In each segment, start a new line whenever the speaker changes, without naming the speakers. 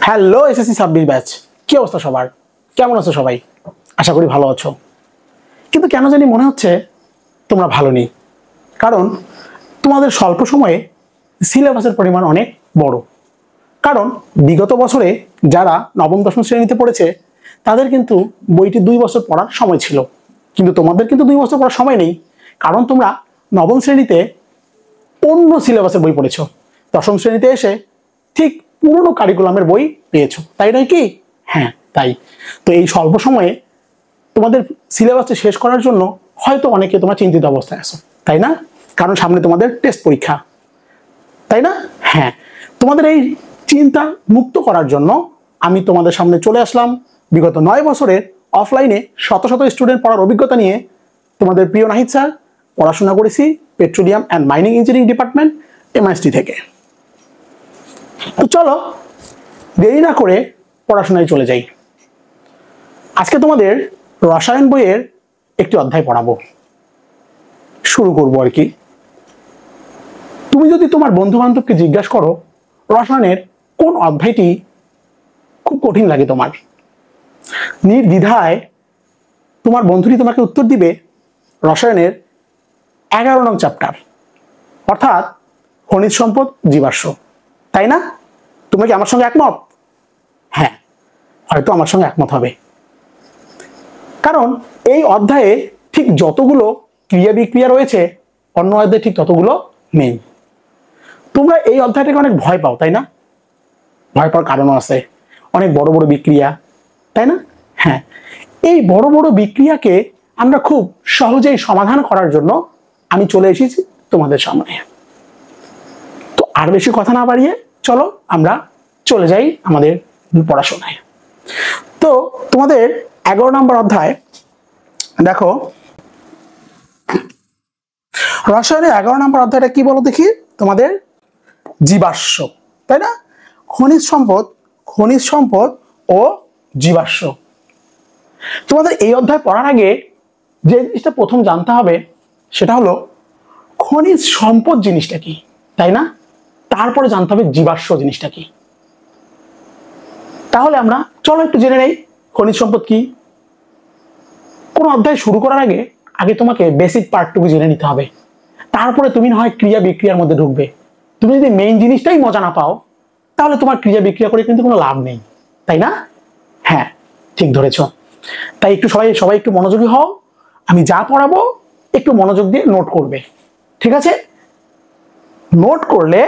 Hello SSC 26 batch, কি অবস্থা সবার? কেমন আছো সবাই? আশা করি ভালো আছো। কিন্তু কেন জানি মনে হচ্ছে তোমরা ভালো নেই, কারণ তোমাদের স্বল্প সময়ে সিলেবাসের পরিমাণ অনেক বড়। কারণ বিগত বছরে যারা নবম দশম শ্রেণীতে পড়েছে তাদের কিন্তু বইটি 2 বছর পড়ার সময় ছিল, কিন্তু তোমাদের কিন্তু 2 বছর পড়ার সময় নেই, কারণ তোমরা নবম শ্রেণীতে অন্য সিলেবাসের বই পড়েছো, দশম শ্রেণীতে এসে ঠিক পুরনো কারিকুলামের বই পেয়েছো, তাই নয় কি? হ্যাঁ তাই। তো এই স্বল্প সময়ে তোমাদের সিলেবাসটা শেষ করার জন্য হয়তো অনেকে তোমরা চিন্তিত অবস্থায় আছো, তাই না? কারণ সামনে তোমাদের টেস্ট পরীক্ষা, তাই না? হ্যাঁ, তোমাদের এই চিন্তা মুক্ত করার জন্য আমি তোমাদের সামনে চলে আসলাম বিগত 9 বছরের অফলাইনে শত শত স্টুডেন্ট পড়ার অভিজ্ঞতা নিয়ে। তোমাদের প্রিয় নাহিদ স্যার, পড়াশোনা করেছি petroleum and mining engineering department MIST থেকে। তো চলো দেরি না করে পড়াশোনায় চলে যাই। আজকে তোমাদের রসায়ন বইয়ের একটি অধ্যায় পড়াবো, শুরু করবো আর কি। তুমি যদি তোমার বন্ধু বান্ধবকে জিজ্ঞাসা করো রসায়নের কোন অধ্যায়টি খুব কঠিন লাগে তোমার, নির্দ্বিধায় তোমার বন্ধুটি তোমাকে উত্তর দিবে রসায়নের 11 নং চ্যাপ্টার, অর্থাৎ খনিজ সম্পদ জীবাশ্ম, তাই না? তুমি কি আমার সঙ্গে একমত? হ্যাঁ, হয়তো আমার সঙ্গে একমত হবে, কারণ এই অধ্যায়ে ঠিক যতগুলো ক্রিয়া বিক্রিয়া রয়েছে অন্য অধ্যায়ে ঠিক ততগুলো নেই। তোমরা এই অধ্যায়টাকে অনেক ভয় পাও, তাই না? ভয় পাওয়ার কারণও আছে, অনেক বড় বড় বিক্রিয়া, তাই না? হ্যাঁ, এই বড় বড় বিক্রিয়াকে আমরা খুব সহজেই সমাধান করার জন্য আমি চলে এসেছি তোমাদের সামনে। তো আর বেশি কথা না বাড়িয়ে চলো আমরা চলে যাই আমাদের পড়াশোনায়। তো তোমাদের 11 নম্বর অধ্যায় দেখো, রসায়নের 11 নম্বর অধ্যায়টা কি বলো দেখি? তোমাদের জীবাশ্ম, তাই না? খনিজ সম্পদ ও জীবাশ্ম। তোমাদের এই অধ্যায় পড়ার আগে যে জিনিসটা প্রথম জানতে হবে সেটা হলো খনিজ সম্পদ জিনিসটা কি, তাই না? তারপরে জানতে হবে জীবাশ্ম জিনিসটা কি। তাহলে আমরা চলো একটু জেনে নেই খনিজ সম্পদ কি। কোন অধ্যায় শুরু করার আগে আগে তোমাকে বেসিক পার্টটুকু জেনে নিতে হবে, তারপরে তুমি না হয় ক্রিয়া বিক্রিয়ার মধ্যে ঢুকবে। তুমি যদি মেইন জিনিসটাই মজা না পাও তাহলে তোমার ক্রিয়া বিক্রিয়া করে কিন্তু কোনো লাভ নেই, তাই না? হ্যাঁ, ঠিক ধরেছ। তাই একটু সবাই একটু মনোযোগী হও, আমি যা পড়াবো একটু মনোযোগ দিয়ে নোট করবে, ঠিক আছে? নোট করলে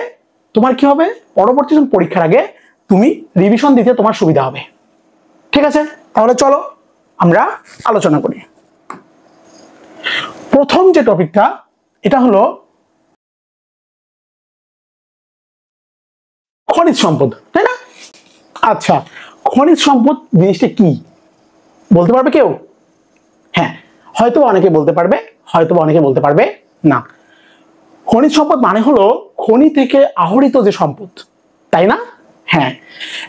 তোমার কি হবে, পরবর্তী পরীক্ষার আগে তুমি রিভিশন দিতে তোমার সুবিধা হবে, ঠিক আছে? তাহলে চলো আমরা আলোচনা করি। প্রথম যে টপিকটা এটা হলো খনিজ সম্পদ, তাই না? আচ্ছা, খনিজ সম্পদ জিনিসটা কি বলতে পারবে কেউ? হ্যাঁ, হয়তো অনেকে বলতে পারবে, হয়তো অনেকে বলতে পারবে না। খনিজ সম্পদ মানে হলো খনি থেকে আহরিত যে সম্পদ, তাই না? হ্যাঁ,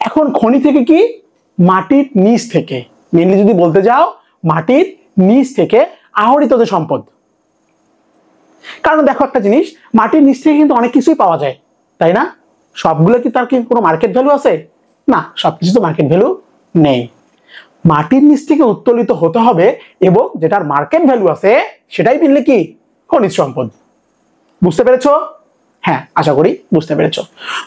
এখন খনি থেকে কি, মাটির নিচ থেকে, মেনলি যদি বলতে যাও মাটির নিচ থেকে আহরিত যে সম্পদ। কারণ দেখো একটা জিনিস, মাটির নিচ থেকে কিন্তু অনেক কিছুই পাওয়া যায়, তাই না? সবগুলো কি তার কি কোনো মার্কেট ভ্যালু আছে? না, সবকিছু তো মার্কেট ভ্যালু নেই। মাটির নিচ থেকে উত্তোলিত হতে হবে এবং যেটার মার্কেট ভ্যালু আছে সেটাই মিললে কি খনিজ সম্পদ। বুঝতে পেরেছো? হ্যাঁ, আশা করি বুঝতে পেরেছো।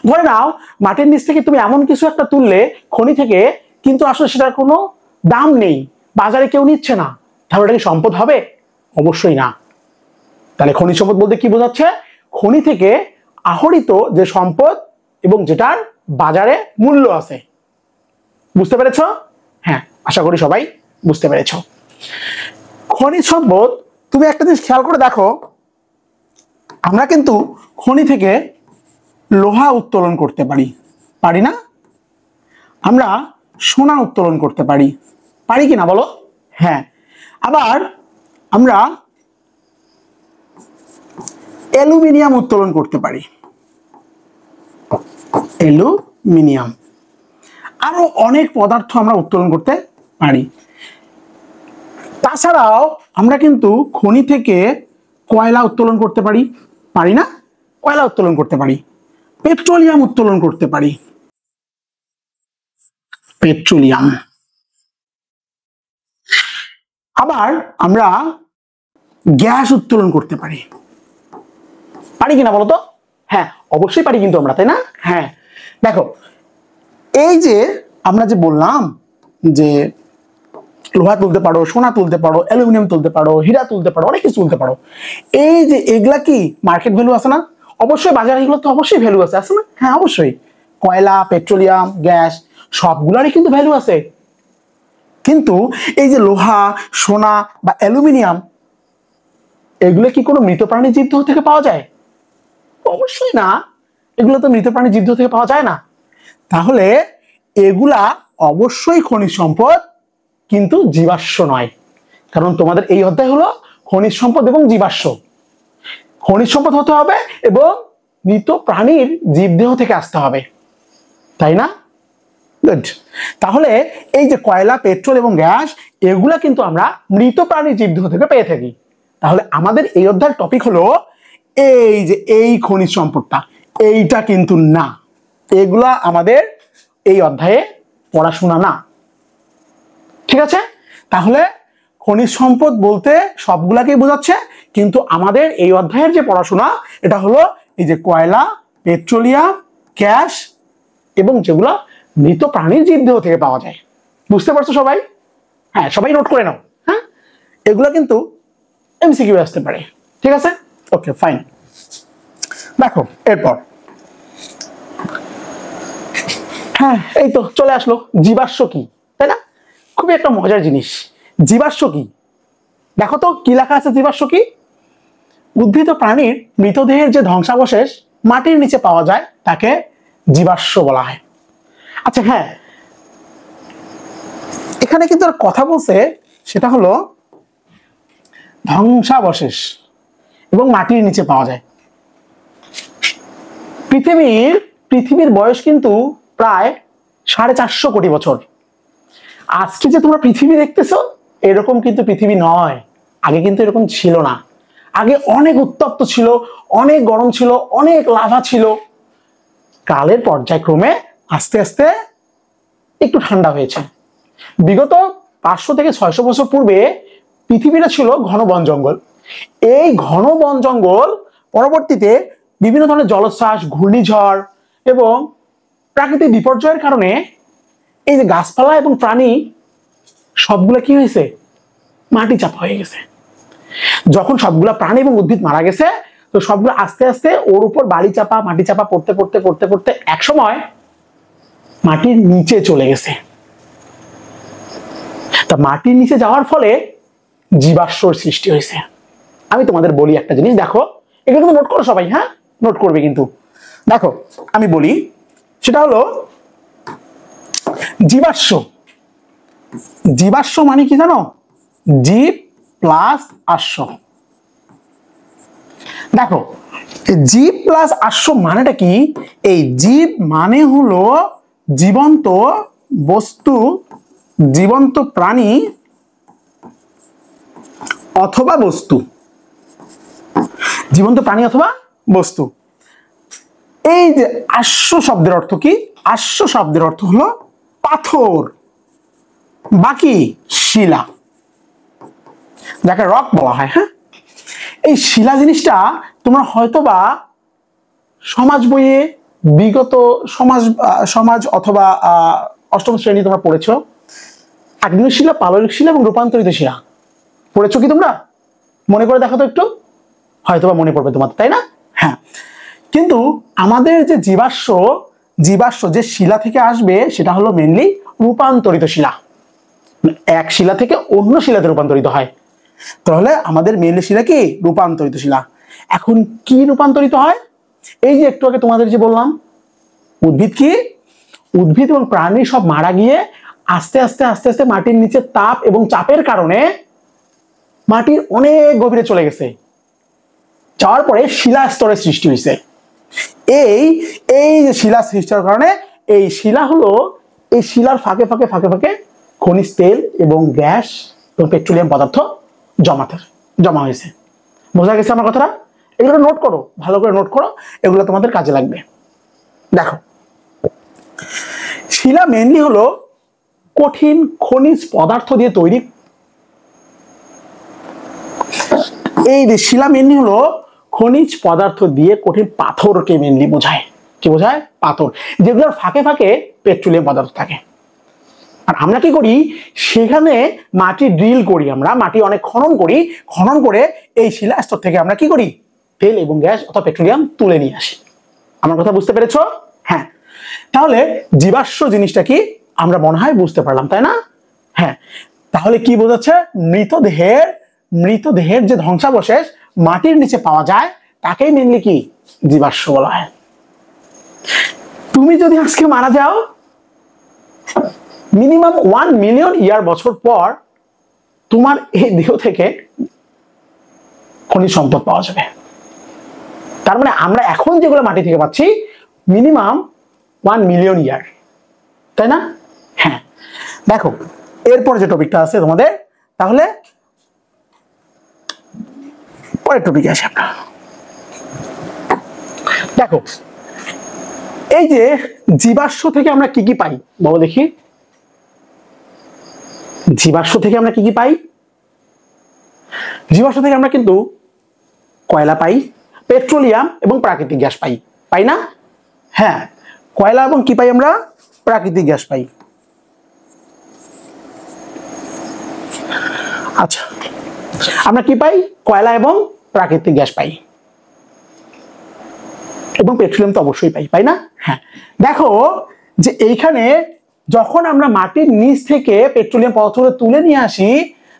ধরে নাও মাটির নিচ থেকে তুমি এমন কিছু একটা তুললে খনি থেকে, কিন্তু আসলে সেটার কোনো দাম নেই, বাজারে কেউ নিচ্ছে না, তাহলে এটা কি সম্পদ হবে? অবশ্যই না। তাহলে খনিজ সম্পদ বলতে কি বোঝাচ্ছে? খনি থেকে আহরিত যে সম্পদ এবং যেটার বাজারে মূল্য আছে। বুঝতে পেরেছো? হ্যাঁ, আশা করি সবাই বুঝতে পেরেছো। খনিজ সম্পদ, তুমি একটা জিনিস খেয়াল করে দেখো, আমরা কিন্তু খনি থেকে লোহা উত্তোলন করতে পারি না? আমরা সোনা উত্তোলন করতে পারি কিনা বলো? হ্যাঁ, আবার আমরা অ্যালুমিনিয়াম উত্তোলন করতে পারি, অ্যালুমিনিয়াম। আরো অনেক পদার্থ আমরা উত্তোলন করতে পারি। তাছাড়াও আমরা কিন্তু খনি থেকে কয়লা উত্তোলন করতে পারি না? কয়লা উত্তোলন করতে পারি, পেট্রোলিয়াম উত্তোলন করতে পারি। পেট্রোলিয়াম। আবার আমরা গ্যাস উত্তোলন করতে পারি, পারি কিনা বলো তো? হ্যাঁ অবশ্যই পারি কিন্তু আমরা, তাই না? হ্যাঁ দেখো, এই যে আমরা যে বললাম যে লোহা তুলতে পারো, সোনা তুলতে পারো, অ্যালুমিনিয়াম তুলতে পারো, হীরা তুলতে পারো, অনেক কিছু তুলতে পারো। এই যে এগুলা কি মার্কেট ভ্যালু আছে না? অবশ্যই বাজারে এগুলো তো অবশ্যই ভ্যালু আছে, আছে না? হ্যাঁ অবশ্যই। কয়লা, পেট্রোলিয়াম, গ্যাস সবগুলারই কিন্তু ভ্যালু আছে। কিন্তু এই যে লোহা, সোনা বা অ্যালুমিনিয়াম, এগুলো কি কোনো মৃত প্রাণী জীবদেহ থেকে পাওয়া যায়? অবশ্যই না, এগুলো তো মৃত প্রাণী জীবদেহ থেকে পাওয়া যায় না। তাহলে এগুলা অবশ্যই খনিজ সম্পদ, কিন্তু জীবাশ্ম নয়। কারণ তোমাদের এই অধ্যায় হলো খনিজ সম্পদ এবং জীবাশ্ম। খনিজ সম্পদ হতে হবে এবং মৃত প্রাণীর জীবদেহ থেকে আসতে হবে, তাই না? গুড। তাহলে এই যে কয়লা, পেট্রোল এবং গ্যাস, এগুলা কিন্তু আমরা মৃত প্রাণীর জীবদেহ থেকে পেয়ে থাকি। তাহলে আমাদের এই অধ্যায়ের টপিক হলো এই যে এই খনিজ সম্পদটা, এইটা কিন্তু না, এগুলা আমাদের এই অধ্যায়ে পড়াশোনা না। ঠিক আছে? তাহলে খনিজ সম্পদ বলতে সবগুলাকেই বোঝাচ্ছে, কিন্তু আমাদের এই অধ্যায়ের যে পড়াশোনা এটা হলো এই যে কয়লা, পেট্রোলিয়াম, গ্যাস এবং যেগুলো মৃত প্রাণীর জীবদেহ থেকে পাওয়া যায়। বুঝতে পারছো সবাই? হ্যাঁ সবাই নোট করে নাও। হ্যাঁ এগুলো কিন্তু এমসিকিউ আসতে পারে। ঠিক আছে? Okay fine. দেখো এরপর, হ্যাঁ এই তো চলে আসলো জীবাশ্ম কি, তাই না? খুবই একটা মজার জিনিস। জীবাশ্ম কি দেখো তো, কি লেখা আছে জীবাশ্ম কি? উদ্ভিদ ও প্রাণীর মৃতদেহের যে ধ্বংসাবশেষ মাটির নিচে পাওয়া যায় তাকে জীবাশ্ম বলা হয়। আচ্ছা হ্যাঁ, এখানে কিন্তু কথা বলছে, সেটা হলো ধ্বংসাবশেষ এবং মাটির নিচে পাওয়া যায়। পৃথিবীর বয়স কিন্তু প্রায় 450 কোটি বছর। আজকে যে তোমরা পৃথিবী দেখতেছো, এরকম কিন্তু পৃথিবী নয়। আগে কিন্তু এরকম ছিল না। আগে অনেক উত্তপ্ত ছিল, অনেক গরম ছিল, অনেক লাভা ছিল। কালের পর্যায়ক্রমে আস্তে আস্তে একটু ঠান্ডা হয়েছে। বিগত 500 থেকে 600 বছর পূর্বে পৃথিবীটা ছিল ঘন বন জঙ্গল। এই ঘন বন জঙ্গল পরবর্তীতে বিভিন্ন ধরনের জলোচ্ছ্বাস, ঘূর্ণিঝড় এবং প্রাকৃতিক বিপর্যয়ের কারণে এই যে গাছপালা এবং প্রাণী সবগুলো কি হয়েছে? মাটি চাপা হয়ে গেছে। যখন সবগুলা প্রাণী এবং উদ্ভিদ মারা গেছে, তো সবগুলো আস্তে আস্তে ওর উপর বালি চাপা, মাটি চাপা পড়তে পড়তে পড়তে পড়তে এক সময় মাটির নিচে চলে গেছে। তা মাটির নিচে যাওয়ার ফলে জীবাশ্মর সৃষ্টি হয়েছে। আমি তোমাদের বলি একটা জিনিস, দেখো এগুলো কিন্তু নোট করো সবাই, হ্যাঁ নোট করবে কিন্তু। দেখো আমি বলি, সেটা হলো জীবাশ্ম। জীবাশ্ম মানে কি জানো? জীব প্লাস আশ্ব। দেখো জীব প্লাস আশ্ব মানেটা কি? এই জীব মানে হলো জীবন্ত বস্তু, জীবন্ত প্রাণী অথবা বস্তু। জীবন্ত প্রাণী অথবা বস্তু। এই যে আশ্ব শব্দের অর্থ কি? আশ্ব শব্দের অর্থ হলো পাথর, বাকি শিলা, যাকে রক বলা হয়। হ্যাঁ এই শিলা জিনিসটা তোমরা হয়তোবা সমাজ বইয়ে বিগত সমাজ অথবা অষ্টম শ্রেণী তোমরা পড়েছো। আগ্নেয় শিলা, পাললিক শিলা এবং রূপান্তরিত শিলা পড়েছো কি তোমরা? মনে করে দেখো তো একটু, হয়তোবা মনে পড়বে তোমাদের, তাই না? হ্যাঁ কিন্তু আমাদের যে জীবাশ্ম যে শিলা থেকে আসবে সেটা হলো মেইনলি রূপান্তরিত শিলা। এক শিলা থেকে অন্য শিলাতে রূপান্তরিত হয়। তাহলে আমাদের মেইনলি শিলা কি? রূপান্তরিত শিলা। এখন কি রূপান্তরিত হয়? এই যে একটু আগে তোমাদের যে বললাম, উদ্ভিদ কি, উদ্ভিদ এবং প্রাণী সব মারা গিয়ে আস্তে আস্তে আস্তে আস্তে মাটির নিচে তাপ এবং চাপের কারণে মাটির অনেক গভীরে চলে গেছে। যাওয়ার পরে শিলা স্তরের সৃষ্টি হয়েছে। এই যে শিলা সৃষ্টির কারণে এই শিলা হলো, এই শিলার ফাঁকে ফাঁকে ফাঁকে ফাঁকে খনিজ তেল এবং গ্যাস এবং পেট্রোলিয়াম পদার্থ জমা হয়েছে। বোঝা গেছে আমার কথাটা? এগুলো নোট করো, ভালো করে নোট করো, এগুলো তোমাদের কাজে লাগবে। দেখো শিলা মেইনলি হলো কঠিন খনিজ পদার্থ দিয়ে তৈরি। এই যে শিলা মেনলি হলো খনিজ পদার্থ দিয়ে কঠিন পাথরকে মেনলি বোঝায়। কি বোঝায়? পাথর, যেগুলোর ফাঁকে ফাঁকে পেট্রোলিয়াম পদার্থ থাকে। আর আমরা কি করি, সেখানে মাটি ড্রিল করি, আমরা মাটি অনেক খনন করি, খনন করে এই শিলা স্তর থেকে আমরা কি করি, তেল এবং গ্যাস অথবা পেট্রোলিয়াম তুলে নিয়ে আসি। আমার কথা বুঝতে পেরেছো? হ্যাঁ, তাহলে জীবাশ্ম জিনিসটা কি আমরা মনে হয় বুঝতে পারলাম, তাই না? হ্যাঁ, তাহলে কি বোঝাচ্ছে? মৃতদেহের যে ধ্বংসাবশেষ মাটির নিচে পাওয়া যায় তাকেই মেনলি কি জীবাশ্ম বলা হয়। তুমি যদি আজকে মারা যাও, মিনিমাম 1 মিলিয়ন ইয়ার বছর পর তোমার এই দেহ থেকে খনিজ সম্পদ পাওয়া যাবে। তার মানে আমরা এখন যেগুলো মাটি থেকে পাচ্ছি মিনিমাম 1 মিলিয়ন ইয়ার, তাই না? হ্যাঁ, দেখো এরপর যে টপিকটা আছে তোমাদের, তাহলে পরের টপিকে আসি আমরা। দেখো এই যে জীবাশ্ম থেকে আমরা কি কি পাই বলো দেখি। জীবাশ্ম থেকে আমরা কি কি পাই? জীবাশ্ম থেকে আমরা কিন্তু কয়লা পাই, পেট্রোলিয়াম এবং প্রাকৃতিক গ্যাস পাই, পাই না? হ্যাঁ, কয়লা এবং কি পাই আমরা? প্রাকৃতিক গ্যাস পাই। আচ্ছা, আমরা কি পাই? কয়লা এবং প্রাকৃতিক গ্যাস পাই, এবং পেট্রোলিয়াম তো অবশ্যই পাই, পাই না? হ্যাঁ, দেখো যে এইখানে যখন আমরা মাটির নিচ থেকে পেট্রোলিয়াম পদার্থগুলো তুলে নিয়ে আসি,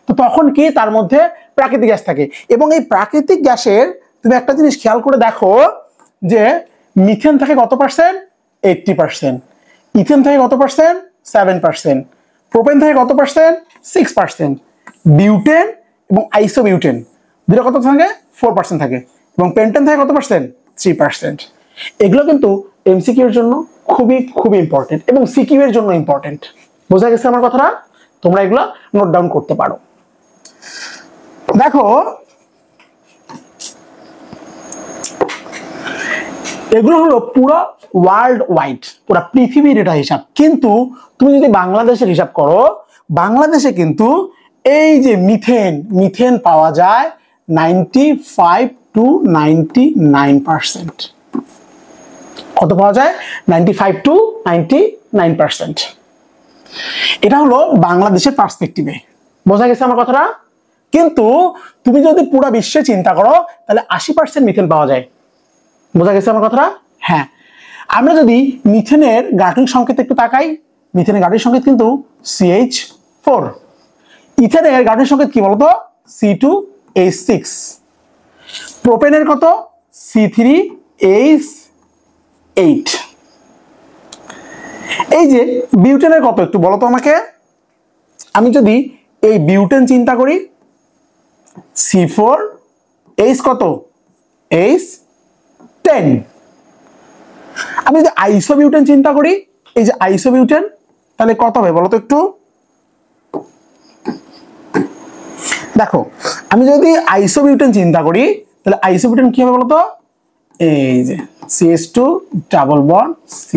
তো তখন কি তার মধ্যে প্রাকৃতিক গ্যাস থাকে, এবং এই প্রাকৃতিক গ্যাসের তুমি একটা জিনিস খেয়াল করে দেখো যে মিথেন থাকে কত পার্সেন্ট? 80%। ইথেন থাকে কত পার্সেন্ট? 7%। প্রোপেন থাকে কত পার্সেন্ট? 6%। বিউটেন এবং আইসোবিউটেন দুটো কত থাকে? 4% থাকে। এবং পেন্টেন থাকে কত পার্সেন্ট? 3%। এগুলো কিন্তু এমসিকিউ এর জন্য খুবই খুবই ইম্পর্টেন্ট এবং সিকিউ এর জন্য ইম্পর্টেন্ট। বোঝা গেছে আমার কথাটা? তোমরা এগুলো নোট ডাউন করতে পারো। দেখো এগুলো হলো পুরো ওয়ার্ল্ড ওয়াইড, পুরো পৃথিবীর এটা হিসাব। কিন্তু তুমি যদি বাংলাদেশের হিসাব করো, বাংলাদেশে কিন্তু এই যে মিথেন পাওয়া যায় 95 to 99%। কত পাওয়া যায়? 95 to 99%। এটা হলো বাংলাদেশের পার্সপেক্টিভে। বোঝা গেছে আমার কথাটা? কিন্তু তুমি যদি পুরো বিশ্বে চিন্তা করো তাহলে 80% মিথেন পাওয়া যায়। বোঝা গেছে আমার কথাটা? হ্যাঁ, আমরা যদি মিথেনের গাঠনিক সংকেত একটু তাকাই, মিথেনের গাঠনিক সংকেত কিন্তু CH4। ইথেনের গাঠনিক সংকেত কি বলতো? C2H6। প্রোপেনের কত? C3H8। এই যে বিউটেনের কত একটু বলো তো আমাকে। আমি যদি এই বিউটেন চিন্তা করি, C4H কত? H10। আমি যদি আইসোবিউটেন চিন্তা করি, এই যে আইসোবিউটেন, তাহলে কত হবে বলো তো একটু। দেখো আমি যদি আইসোবিউটেন চিন্তা করি তাহলে আইসোবিউটেন কি হবে বলতো? এই যে CH2 ডাবল বন্ড C।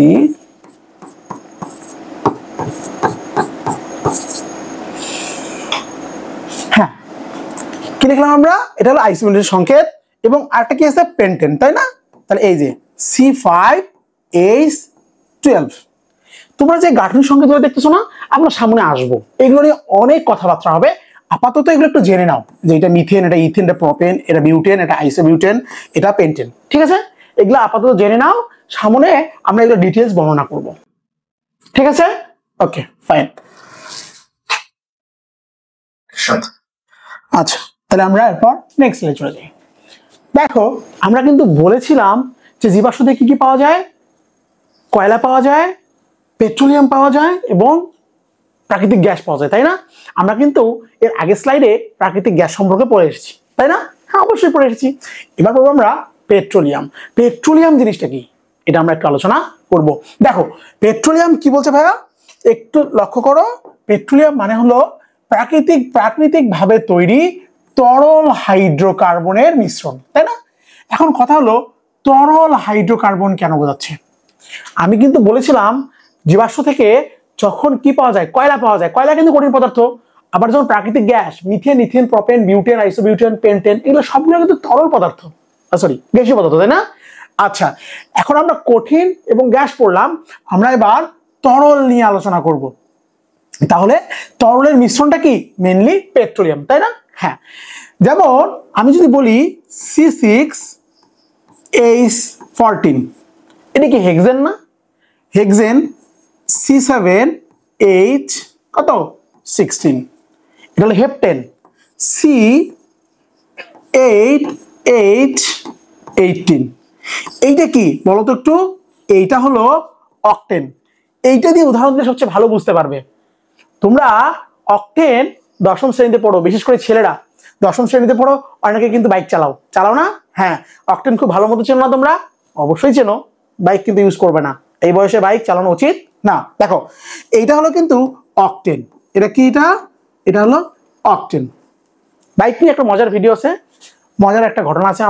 হ্যাঁ, কি লিখলাম আমরা? এটা হলো আইসোবিউটেনের সংকেত। এবং আরেকটা কি আছে? পেন্টেন, তাই না? তাহলে এই যে C5H12। তোমরা যে গাঠনিক সংকেতগুলো দেখতেছো না, আমরা সামনে আসবো, এগুলো নিয়ে অনেক কথাবার্তা হবে। আপাতত এগুলো একটু জেনে নাও যে এটা মিথেন, এটা ইথেন, এটা প্রোপেন, এটা বিউটেন, এটা আইসোবিউটেন, এটা পেন্টেন। ঠিক আছে, এগুলো আপাতত জেনে নাও, সামনে আমরা এগুলো ডিটেইলস বর্ণনা করব। ঠিক আছে, ওকে ফাইন। আচ্ছা, তাহলে আমরা এরপর নেক্সট স্লাইডে চলে যাই। দেখো আমরা কিন্তু বলেছিলাম যে জীবাশ্ম থেকে কি কি পাওয়া যায়? কয়লা পাওয়া যায়, পেট্রোলিয়াম পাওয়া যায় এবং প্রাকৃতিক গ্যাস পাওয়া যায়, তাই না? আমরা কিন্তু এর আগের স্লাইডে প্রাকৃতিক গ্যাস সম্পর্কে পড়ে এসেছি, তাই না? হ্যাঁ, অবশ্যই পড়ে এসেছি। এবার পড়বো আমরা পেট্রোলিয়াম। পেট্রোলিয়াম জিনিসটা কি এটা আমরা একটু আলোচনা করব। দেখো পেট্রোলিয়াম কি বলছে ভাইয়া, একটু লক্ষ্য করো। পেট্রোলিয়াম মানে হলো প্রাকৃতিক ভাবে তৈরি তরল হাইড্রোকার্বনের মিশ্রণ, তাই না? এখন কথা হলো তরল হাইড্রোকার্বন কেন বোঝাচ্ছে? আমি কিন্তু বলেছিলাম জীবাশ্ম থেকে যখন কি পাওয়া যায়, কয়লা পাওয়া যায়, কয়লা কিন্তু কঠিন পদার্থ। আবার যখন প্রাকৃতিক gas methane, ethane, propane, butane, isobutane, pentane, এগুলো সবগুলো কিন্তু তরল পদার্থ, সরি গ্যাসীয় পদার্থ, তাই না? আচ্ছা, এখন আমরা কঠিন এবং গ্যাস পড়লাম, আমরা এবার তরল নিয়ে আলোচনা করব। তাহলে তরলের মিশ্রণটা কি? মেইনলি পেট্রোলিয়াম, তাই না? হ্যাঁ, যেমন আমি যদি বলি C6H14, এটা কি হেক্সেন না? হেক্সেন C7H কত 16, এটা হলো হেপটেন C8H18। এইটা কি বলতো একটু? এইটা হলো অক্টেন। এইটা দিয়ে উদাহরণ দিলে সবচেয়ে ভালো বুঝতে পারবে। তোমরা অক্টেন দশম শ্রেণীতে পড়ো, বিশেষ করে ছেলেরা দশম শ্রেণীতে পড়ো, অনেকে কিন্তু বাইক চালাও না? হ্যাঁ, অক্টেন খুব ভালো মতো চেনো না তোমরা? অবশ্যই চেনো। বাইক কিন্তু ইউজ করবে না, এই বয়সে বাইক চালানো উচিত না। দেখো, এইটা হলো কিন্তু অক্টেন। এটা কি? এটা হলো অক্টেন। বাইক নিয়ে একটা মজার ভিডিও আছে, মজার একটা ঘটনা আছে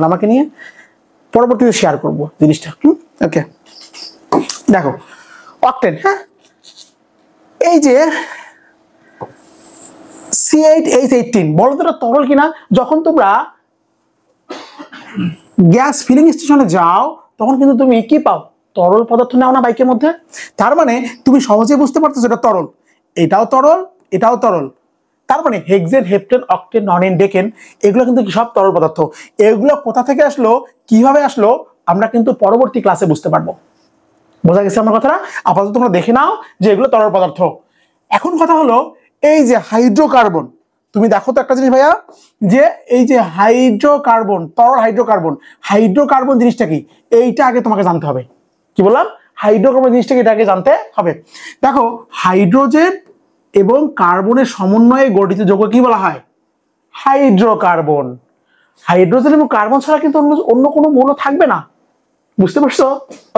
আমাকে নিয়ে, পরবর্তীতে শেয়ার করব জিনিসটা। ওকে, দেখো অক্টেন, হ্যাঁ, এই যে C8H18, বলো তো এটা তরল কিনা? যখন তোমরা গ্যাস ফিলিং স্টেশনে যাও তখন কিন্তু তুমি কি পাও? তরল পদার্থ নাও না বাইকের মধ্যে। তার মানে তুমি সহজে বুঝতে পারতেছো এটা তরল, এটাও তরল, এটাও তরল। তার মানে হেক্সেন, হেপটেন, অক্টেন, ননেন, ডেকেন, এগুলো কিন্তু সব তরল পদার্থ। এগুলো কোথা থেকে আসলো, কিভাবে আসলো, আমরা কিন্তু পরবর্তী ক্লাসে বুঝতে পারবো। বোঝা গেছে আমার কথাটা? আপাতত তোমরা দেখে নাও যে এগুলো তরল পদার্থ। এখন কথা হলো এই যে হাইড্রোকার্বন, তুমি দেখো তো একটা জিনিস ভাইয়া, যে এই যে হাইড্রোকার্বন, তরল হাইড্রোকার্বন জিনিসটা কি, এইটা আগে তোমাকে জানতে হবে। কি বললাম? হাইড্রোকার্বন জিনিসটা কি, এটা আগে জানতে হবে। দেখো, হাইড্রোজেন এবং কার্বনের সমন্বয়ে গঠিত যৌগ কি বলা হয়? হাইড্রোকার্বন। হাইড্রোজেন এবং কার্বন ছাড়া কিন্তু অন্য কোনো মৌল থাকবে না। বুঝতে পারছো?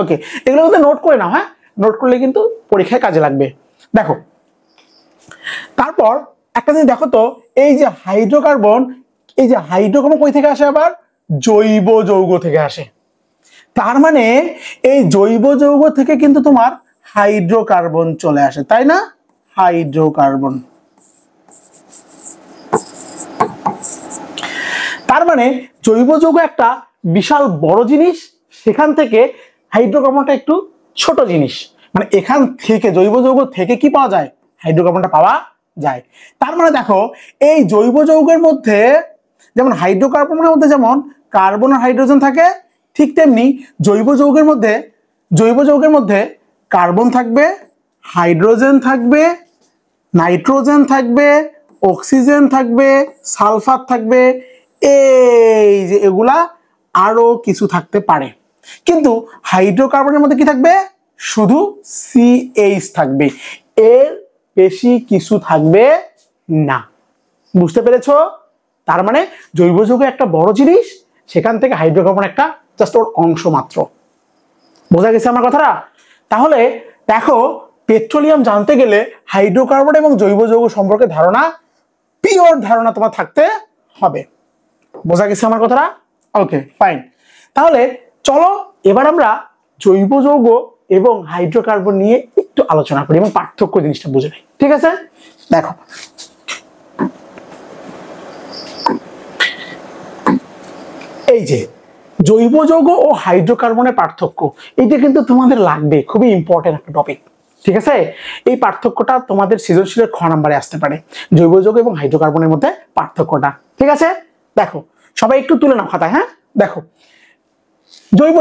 ওকে, এগুলো কিন্তু নোট করে নাও। হ্যাঁ, নোট করলে কিন্তু পরীক্ষায় কাজে লাগবে। দেখো, তারপর একটা জিনিস দেখো তো, এই যে হাইড্রোকার্বন কই থেকে আসে? আবার জৈব যৌগ থেকে আসে। তার মানে এই জৈব যৌগ থেকে কিন্তু তোমার হাইড্রোকার্বন চলে আসে, তাই না? হাইড্রোকার্বন। তার মানে জৈব যৌগ একটা বিশাল বড় জিনিস, সেখান থেকে হাইড্রোকার্বনটা একটু ছোট জিনিস। মানে এখান থেকে জৈব যৌগ থেকে কি পাওয়া যায়? হাইড্রোকার্বনটা পাওয়া যায়। তার মানে দেখো, এই জৈব যৌগের মধ্যে যেমন হাইড্রোকার্বনের মধ্যে যেমন কার্বন আর হাইড্রোজেন থাকে, ঠিক তেমনি জৈব যৌগের মধ্যে কার্বন থাকবে, হাইড্রোজেন থাকবে, নাইট্রোজেন থাকবে, অক্সিজেন থাকবে, সালফার থাকবে, এই যে এগুলা আরো কিছু থাকতে পারে। কিন্তু হাইড্রোকার্বনের মধ্যে কি থাকবে? শুধু CH থাকবে, এর বেশি কিছু থাকবে না। বুঝতে পেরেছো? তার মানে জৈব যৌগ একটা বড় জিনিস, সেখান থেকে হাইড্রোকার্বন একটা জাস্ট ওর অংশ মাত্র। বোঝা গেছে আমার কথাটা? তাহলে দেখো, পেট্রোলিয়াম জানতে গেলে হাইড্রোকার্বন এবং জৈব যৌগ সম্পর্কে পিওর ধারণা তোমার থাকতে হবে। বোঝা গেছে আমার কথাটা? ওকে, ফাইন। তাহলে চলো এবার আমরা জৈব যৌগ এবং হাইড্রোকার্বন নিয়ে একটু আলোচনা করি এবং পার্থক্য জিনিসটা বুঝে নেই। ঠিক আছে? দেখো, এই যে জৈব যৌগ ও হাইড্রোকার্বনের পার্থক্য, এইটা কিন্তু তোমাদের লাগবে, খুবই ইম্পর্টেন্ট একটা টপিক। ঠিক আছে? এই পার্থক্যটা তোমাদের সৃজনশীলের খ নাম্বারে আসতে পারে, জৈব যৌগ এবং হাইড্রোকার্বনের মধ্যে পার্থক্যটা। ঠিক আছে? দেখো, সবাই একটু তুলে নাও খাতায়। হ্যাঁ, দেখো, জৈব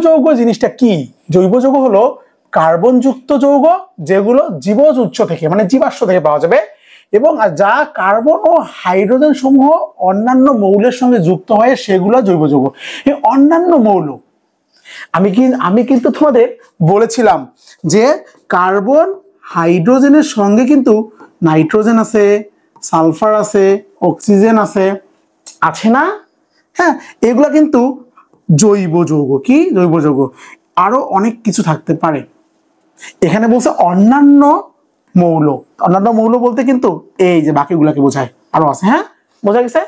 যৌগ জিনিসটা কি? জৈব যৌগ হলো কার্বনযুক্ত যৌগ, যেগুলো জীবজ উৎস থেকে মানে জীবাশ্ম থেকে পাওয়া যাবে, এবং যা কার্বন ও হাইড্রোজেন সমূহ অন্যান্য মৌলের সঙ্গে যুক্ত হয়, সেগুলো জৈব যৌগ। এই অন্যান্য মৌল আমি কিন্তু তোমাদের বলেছিলাম যে কার্বন হাইড্রোজেনের সঙ্গে কিন্তু নাইট্রোজেন আছে, সালফার আছে, অক্সিজেন আছে না? হ্যাঁ, এগুলা কিন্তু জৈব যৌগ। কি জৈব যৌগ? আরো অনেক কিছু থাকতে পারে। এখানে বলছে অন্যান্য মৌল বলতে কিন্তু এই যে বাকিগুলাকে বোঝায়, আরো আছে। হ্যাঁ, বোঝা গেছে?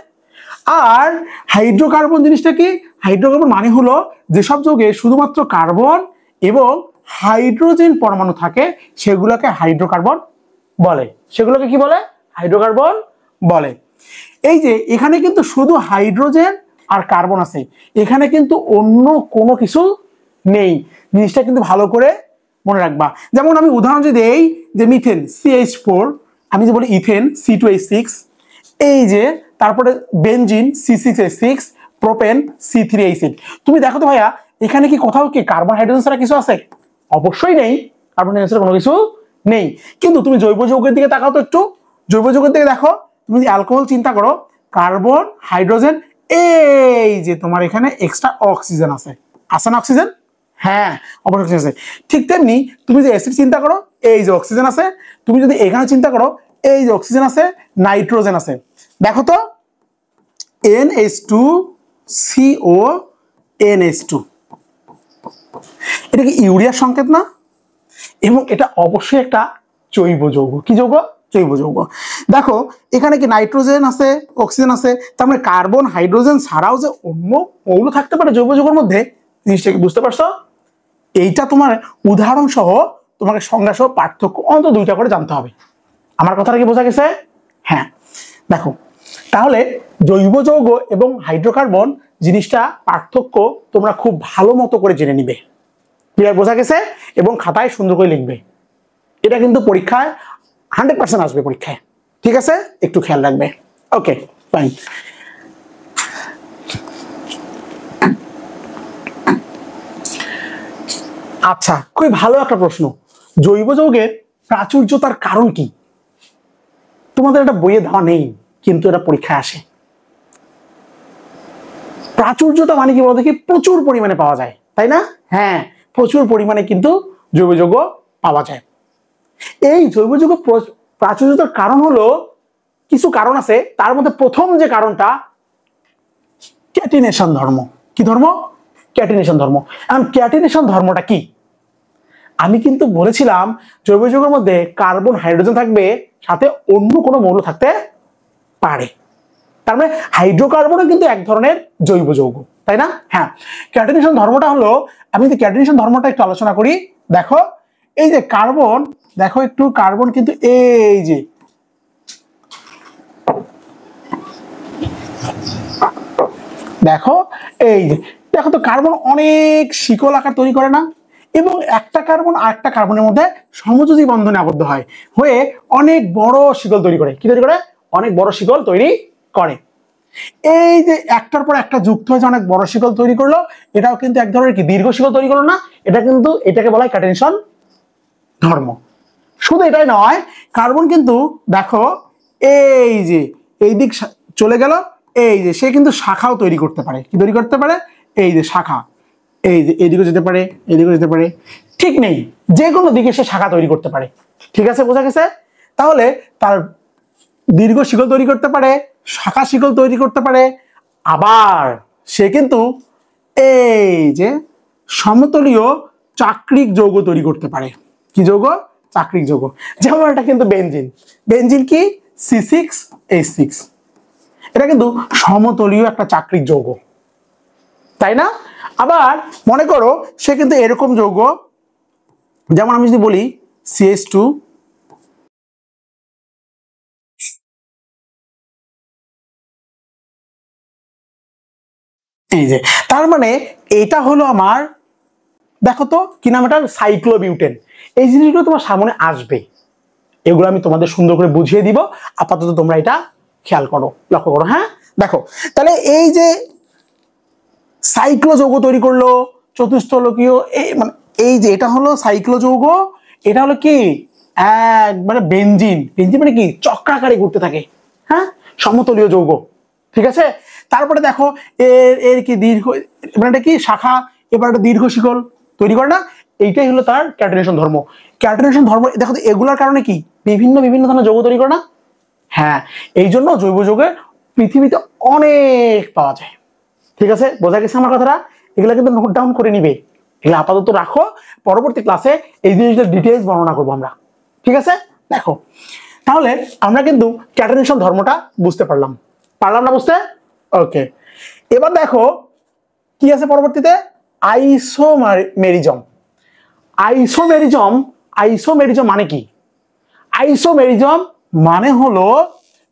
আর হাইড্রোকার্বন জিনিসটা কি? হাইড্রোকার্বন মানে হলো যেসব যৌগে শুধুমাত্র কার্বন এবং হাইড্রোজেন পরমাণু থাকে সেগুলোকে হাইড্রোকার্বন বলে। সেগুলোকে কি বলে? হাইড্রোকার্বন বলে। এই যে এখানে কিন্তু শুধু হাইড্রোজেন আর কার্বন আছে, এখানে কিন্তু অন্য কোনো কিছু নেই। জিনিসটা কিন্তু ভালো করে মনে রাখবা। যেমন আমি উদাহরণ যদি দেই যে মিথেন CH4, আমি যে বলি ইথেন C2H6, এই যে তারপরে বেনজিন C6H6, প্রোপেন C3H8। তুমি দেখো তো ভাইয়া এখানে কি কোথাও কি কার্বন হাইড্রোজেন ছাড়া কিছু আছে? অবশ্যই নেই, কার্বন হাইড্রোজেন ছাড়া কোনো কিছু নেই। কিন্তু তুমি জৈব যৌগের দিকে তাকাও তো একটু, জৈব যৌগের দিকে দেখো, তুমি যদি অ্যালকোহল চিন্তা করো, কার্বন হাইড্রোজেন, এই যে তোমার এখানে এক্সট্রা অক্সিজেন আছে, আছে না অক্সিজেন? হ্যাঁ অবশ্যই আছে। ঠিক তেমনি তুমি যে অ্যাসিড চিন্তা করো, এই যে অক্সিজেন আছে। তুমি যদি এখানে চিন্তা করো, এই যে অক্সিজেন আছে, নাইট্রোজেন আছে। দেখো তো NH2CO NH2, এটা কি ইউরিয়ার সংকেত না? এবং এটা অবশ্যই একটা জৈব যৌগ। কি যৌগ? জৈব যৌগ। দেখো এখানে কি নাইট্রোজেন আছে, অক্সিজেন আছে, তার মানে কার্বন হাইড্রোজেন ছাড়াও যে অন্য মৌল থাকতে পারে জৈব যৌগের মধ্যে, জিনিসটা কি বুঝতে পারছো? এইটা তোমার উদাহরণ সহ তোমাকে সংজ্ঞা সহ পার্থক্য অন্তত 2টা করে জানতে হবে। আমার কথাটা কি বোঝা গেছে? হ্যাঁ। দেখো তাহলে জৈব যৌগ এবং হাইড্রোকার্বন জিনিসটা পার্থক্য তোমরা খুব ভালো মতো করে জেনে নিবে। ক্লিয়ার? বোঝা গেছে? এবং খাতায় সুন্দর করে লিখবে। এটা কিন্তু পরীক্ষায় 100% আসবে পরীক্ষায়। ঠিক আছে? একটু খেয়াল রাখবে। Okay fine. আচ্ছা, খুবই ভালো একটা প্রশ্ন। জৈব যৌগের প্রাচুর্যতার কারণ কি? তোমাদের এটা বইয়ে দেওয়া নেই, কিন্তু এটা পরীক্ষায় আসে। প্রাচুর্যতা মানে কি বলতো? কি প্রচুর পরিমাণে পাওয়া যায়, তাই না? হ্যাঁ, প্রচুর পরিমাণে কিন্তু জৈব যৌগ পাওয়া যায়। এই জৈব যৌগ প্রাচুর্যতার কারণ হলো কিছু কারণ আছে, তার মধ্যে প্রথম যে কারণটা ক্যাটিনেশন ধর্ম। কি ধর্ম? ক্যাটিনেশন ধর্ম। এখন ক্যাটিনেশন ধর্মটা কি? আমি কিন্তু বলেছিলাম জৈব যৌগের মধ্যে কার্বন হাইড্রোজেন থাকবে, সাথে অন্য কোনো মৌল থাকতে পারে। তার মানে হাইড্রোকার্বনও কিন্তু এক ধরনের জৈব যৌগ, তাই না? হ্যাঁ। ক্যাটিনেশন ধর্মটা হলো, আমি যদি ক্যাটিনেশন ধর্মটা একটু আলোচনা করি, দেখো এই যে কার্বন, দেখো একটু কার্বন কিন্তু এই যে দেখো, এই যে দেখো তো কার্বন অনেক শিকল আকার তৈরি করে না? এবং একটা কার্বন আর একটা কার্বনের মধ্যে সমযোজী বন্ধনে আবদ্ধ হয়, হয়ে অনেক বড় শিকল তৈরি করে। কি তৈরি করে? অনেক বড় শিকল তৈরি করে। এই যে একটার পর একটা যুক্ত হয়ে যে অনেক বড় শিকল তৈরি করলো, এটাও কিন্তু এক ধরনের কি দীর্ঘ শিকল তৈরি করলো না? এটা কিন্তু, এটাকে বলা হয় ক্যাটিনেশন ধর্ম। শুধু এটাই নয়, কার্বন কিন্তু দেখো এই যে এই দিক চলে গেল, এই যে সে কিন্তু শাখাও তৈরি করতে পারে। কি তৈরি করতে পারে? এই যে শাখা, এই যে এদিকে যেতে পারে, এদিকে যেতে পারে, ঠিক নেই, যে কোনো দিকে সে শাখা তৈরি করতে পারে। ঠিক আছে? বোঝা গেছে? তাহলে তার দীর্ঘ শিকল তৈরি করতে পারে, শাখা শিকল তৈরি করতে পারে, আবার সে কিন্তু এই যে সমতলীয় চাক্রিক যৌগ তৈরি করতে পারে। কি যৌগ? চাক্রিক যৌগ। যেমন এটা কিন্তু বেনজিন। বেনজিন কি? C6H6, এটা কিন্তু সমতলীয় একটা চাক্রিক যৌগ, তাই না? আবার মনে করো সে কিন্তু এরকম যৌগ, যেমন আমি যদি বলি CH2, এই যে, তার মানে এটা হলো আমার, দেখো তো কি নাম এটা? সাইক্লোবিউটেন। এই জিনিসগুলো তোমার সামনে আসবে, এগুলো আমি তোমাদের সুন্দর করে বুঝিয়ে দিব। আপাতত তোমরা এটা খেয়াল করো, লক্ষ্য করো। হ্যাঁ দেখো, তাহলে এই যে সাইক্লো যৌগ তৈরি করলো চতুস্থলকীয়, এই মানে এই যে এটা হলো সাইক্লো যৌগ, এটা হলো কি একবারে বেনজিন। বেনজিন মানে কি? চক্রাকারে ঘুরতে থাকে। হ্যাঁ, সমতলীয় যৌগ। ঠিক আছে? তারপরে দেখো এর এর কি দীর্ঘ, মানে এটা কি শাখা, এবার একটা দীর্ঘ শিকল তৈরি করে না? এইটাই হলো তার ক্যাটিনেশন ধর্ম। ক্যাটিনেশন ধর্ম দেখো তো, এগুলোর কারণে কি বিভিন্ন বিভিন্ন ধরনের যৌগ তৈরি করে না? হ্যাঁ, এই জন্য জৈব যৌগের পৃথিবীতে অনেক পাওয়া যায়। ঠিক আছে? বোঝা গেছে আমার কথাটা? এগুলা কিন্তু নোট ডাউন করে নিবে, এগুলো আপাতত রাখো, পরবর্তী ক্লাসে এই জিনিসটার ডিটেইলস বর্ণনা করবো আমরা। ঠিক আছে? দেখো তাহলে আমরা কিন্তু ক্যাটিনেশন ধর্মটা বুঝতে পারলাম, পারলাম না বুঝতে? ওকে, এবার দেখো কি আছে পরবর্তীতে? আইসোমেরিজম। আইসোমেরিজম, আইসোমেরিজম মানে কি? আইসোমেরিজম মানে হলো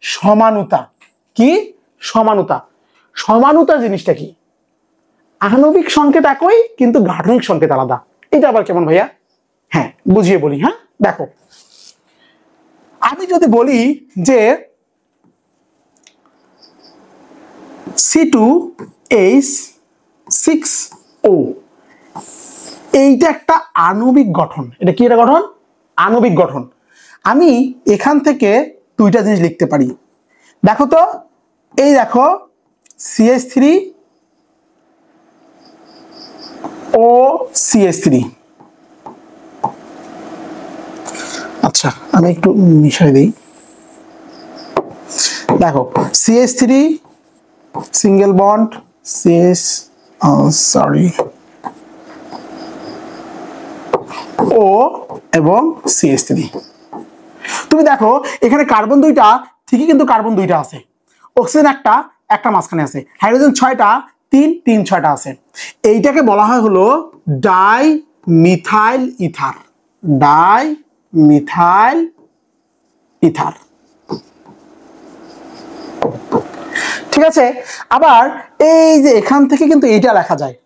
সমানুতা। কি? সমানুতা। সমানুতা জিনিসটা কি? আণবিক সংকেত একই কিন্তু গাঠনিক সংকেত আলাদা। এটা আবার কেমন ভাইয়া? হ্যাঁ, বুঝিয়ে বলি। হ্যাঁ, দেখো, আমি যদি বলি যে C2H6O, এইটা একটা আণবিক গঠন। এটা কি? এটা গঠন, আণবিক গঠন। আমি এখান থেকে দুইটা জিনিস লিখতে পারি। দেখো তো, এই দেখো CH3OCH3। আচ্ছা, আমি একটু মিশাই দিই। দেখো CH3 সিঙ্গেল বন্ড, সরি, ও এবং CH3। তুমি দেখো এখানে কার্বন দুইটা, ঠিকই কিন্তু কার্বন দুইটা আছে, অক্সিজেন একটা, একটা মাঝখানে আছে, হাইড্রোজেন 6টা, 3 6টা আছে। এইটাকে বলা হয় হলো die methyl ether. Die methyl ether. ঠিক আছে। আবার এই যে এখান থেকে কিন্তু এইটা লেখা যায়